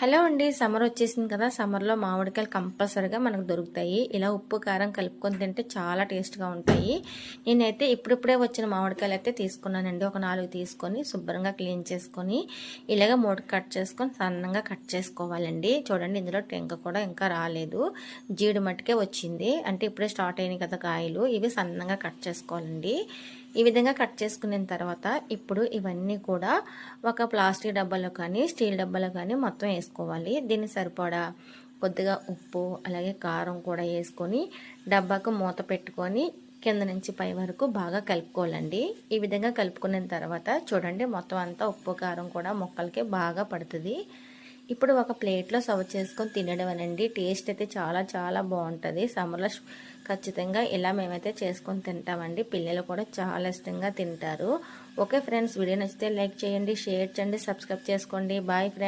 Hello అండి, summer వచ్చేసింది కదా. సమ్మర్లో మామిడికాయలు కంపల్సరీగా మనకు దొరుకుతాయి. ఇలా ఉప్పు కారం కలుపుకొని తింటే చాలా టేస్ట్గా ఉంటాయి. నేనైతే ఇప్పుడిప్పుడే వచ్చిన మామిడికాయలు అయితే తీసుకున్నానండి. ఒక 4 తీసుకొని శుభ్రంగా క్లీన్ చేసుకొని ఇలాగ 3 కట్ చేసుకొని సన్నంగా కట్ చేసుకోవాలండి. చూడండి, ఇందులో టెంక కూడా ఇంకా రాలేదు, జీడి మట్టుకే వచ్చింది. అంటే ఇప్పుడే స్టార్ట్ అయినాయి కదా కాయలు. ఇవి సన్నంగా కట్ చేసుకోవాలండి. ఈ విధంగా కట్ చేసుకున్న తర్వాత ఇప్పుడు ఇవన్నీ కూడా ఒక ప్లాస్టిక్ డబ్బాలో కానీ స్టీల్ డబ్బాలో కానీ మొత్తం వేసుకోవాలి. దీన్ని సరిపడా కొద్దిగా ఉప్పు అలాగే కారం కూడా వేసుకొని డబ్బాకు మూత పెట్టుకొని కింద నుంచి పై వరకు బాగా కలుపుకోవాలండి. ఈ విధంగా కలుపుకున్న తర్వాత చూడండి, మొత్తం అంతా ఉప్పు కారం కూడా ముక్కలకి బాగా పడుతుంది. ఇప్పుడు ఒక ప్లేట్లో సర్వ్ చేసుకొని తినడం అనండి. టేస్ట్ అయితే చాలా చాలా బాగుంటుంది. సమ్మర్లో ఖచ్చితంగా ఇలా మేమైతే చేసుకొని తింటామండి. పిల్లలు కూడా చాలా ఇష్టంగా తింటారు. ఓకే ఫ్రెండ్స్, వీడియో నచ్చితే లైక్ చేయండి, షేర్ చేయండి, సబ్స్క్రైబ్ చేసుకోండి. Bye friends.